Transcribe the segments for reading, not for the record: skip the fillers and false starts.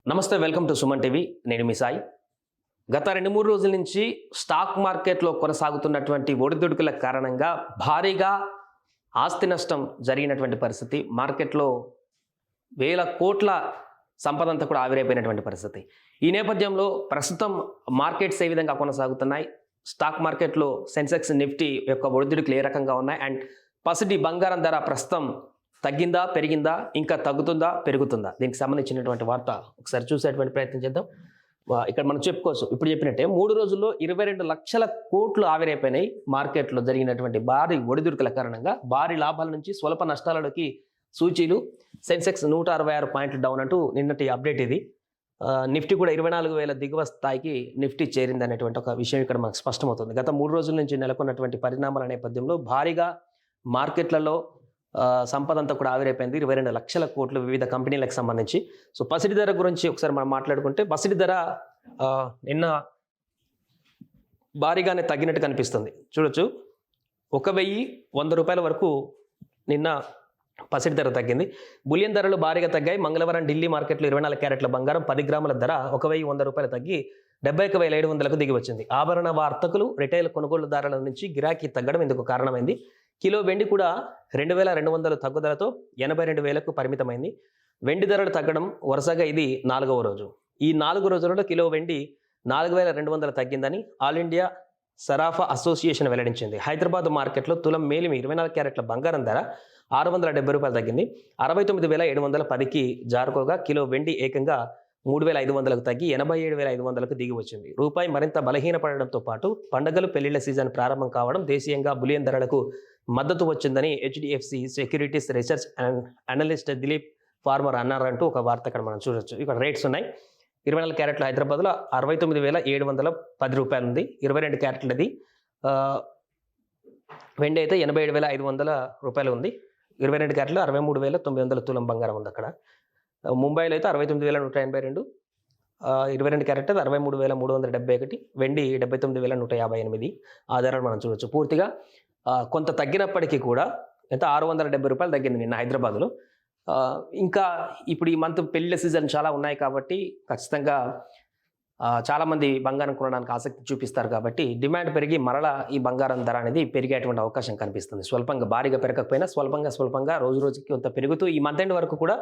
నమస్తే, welcome to Suman TV. నేను మీ సాయి. గత 2-3 రోజుల నుంచి స్టాక్ మార్కెట్లో కొనసాగుతున్నటువంటి ఒడిదుడుకుల కారణంగా భారీగా ఆస్తి నష్టం జరిగినటువంటి పరిస్థితి. మార్కెట్లో వేల కోట్ల సంపద అంతా కూడా ఆవిరైపోయినటువంటి పరిస్థితి. ఈ నేపథ్యంలో ప్రస్తుతం మార్కెట్స్ ఏ విధంగా కొనసాగుతున్నాయి, స్టాక్ మార్కెట్లో సెన్సెక్స్, నిఫ్టీ యొక్క ఒడిదుడుకులు ఏ రకంగా ఉన్నాయి, అండ్ పసిడి బంగారం ధర ప్రస్తుతం తగ్గిందా, పెరిగిందా, ఇంకా తగ్గుతుందా, పెరుగుతుందా, దీనికి సంబంధించినటువంటి వార్త ఒకసారి చూసేటువంటి ప్రయత్నం చేద్దాం. ఇక్కడ మనం చెప్పుకోవచ్చు, ఇప్పుడు చెప్పినట్టే 3 రోజుల్లో 22 లక్షల కోట్లు ఆవిరైపోయినాయి. మార్కెట్లో జరిగినటువంటి భారీ ఒడిదుడుకుల కారణంగా భారీ లాభాల నుంచి స్వల్ప నష్టాలలోకి సూచీలు. సెన్సెక్స్ 166 పాయింట్లు డౌన్ అంటూ నిన్నటి అప్డేట్ ఇది. నిఫ్టీ కూడా 24,000 దిగువ స్థాయికి నిఫ్టీ చేరింది అనేటువంటి ఒక విషయం ఇక్కడ మనకు స్పష్టమవుతుంది. గత 3 రోజుల నుంచి నెలకొన్నటువంటి పరిణామాల నేపథ్యంలో భారీగా మార్కెట్లలో సంపద అంతా కూడా ఆవిరైపోయింది. 22 లక్షల కోట్లు వివిధ కంపెనీలకు సంబంధించి. సో పసిడి ధర గురించి ఒకసారి మనం మాట్లాడుకుంటే, పసిడి ధర నిన్న భారీగానే తగ్గినట్టు కనిపిస్తుంది. చూడొచ్చు, 1,100 రూపాయల వరకు నిన్న పసిడి ధర తగ్గింది. బులియన్ ధరలు భారీగా తగ్గాయి. మంగళవారం ఢిల్లీ మార్కెట్లో 24 క్యారెట్ల బంగారం 10 గ్రాముల ధర 1,100 రూపాయలు తగ్గి 71,700కు దిగి వచ్చింది. ఆభరణ వర్తకులు, రిటైల్ కొనుగోలుదారుల నుంచి గిరాకీ తగ్గడం ఇందుకు కారణమైంది. కిలో వెండి కూడా 2,200 తగ్గుదలతో 82,000కు పరిమితమైంది. వెండి ధరలు తగ్గడం వరుసగా ఇది 4వ రోజు. ఈ 4 రోజులలో కిలో వెండి 4,200 తగ్గిందని ఆల్ ఇండియా సరాఫా అసోసియేషన్ వెల్లడించింది. హైదరాబాద్ మార్కెట్లో తులం మేలిమి 24 క్యారెట్ల బంగారం ధర 670 రూపాయలు తగ్గింది. 69,710కి జారుకోగా కిలో వెండి ఏకంగా 3,500కు తగ్గి 87,500కు దిగి వచ్చింది. రూపాయి మరింత బలహీనపడడంతో పాటు పండుగలు, పెళ్లిళ్ల సీజన్ ప్రారంభం కావడం దేశీయంగా బులియన్ ధరలకు మద్దతు వచ్చిందని HDFC securities research and analyst Dilip Parmar అన్నారంటూ ఒక వార్త ఇక్కడ మనం చూడొచ్చు. ఇక్కడ రేట్స్ ఉన్నాయి. 24 క్యారెట్ల హైదరాబాద్లో 69,710 రూపాయలు ఉంది. 22 క్యారెట్లది వెండి అయితే 87,500 రూపాయలు ఉంది. 22 క్యారెట్లు 63,900 తులం బంగారం ఉంది అక్కడ. ముంబైలో అయితే 69,182, 22 క్యారెట్ 63,371, వెండి 79,158. ఆ ధరలు మనం చూడొచ్చు. పూర్తిగా కొంత తగ్గినప్పటికీ కూడా ఎంత 670 రూపాయలు తగ్గింది నిన్న హైదరాబాద్లో. ఇంకా ఇప్పుడు ఈ మంత్ పెళ్లి సీజన్ చాలా ఉన్నాయి కాబట్టి ఖచ్చితంగా చాలామంది బంగారం కొనడానికి ఆసక్తి చూపిస్తారు కాబట్టి డిమాండ్ పెరిగి మరలా ఈ బంగారం ధర అనేది పెరిగేటువంటి అవకాశం కనిపిస్తుంది. స్వల్పంగా, భారీగా పెరగకపోయినా స్వల్పంగా రోజు రోజుకి కొంత పెరుగుతూ ఈ మంత్ ఎండ్ వరకు కూడా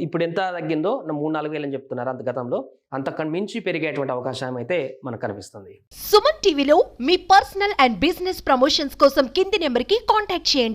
ఇప్పుడు ఎంత తగ్గిందో 3-4 వేలు అని చెప్తున్నారు. అంత గతంలో అంతకన్నా మించి పెరిగేటువంటి అవకాశం అయితే మనకు కనిపిస్తుంది. సుమన్ టీవీలో మీ పర్సనల్ అండ్ బిజినెస్ ప్రమోషన్స్ కోసం కింది నెంబర్కి కాంటాక్ట్ చేయండి.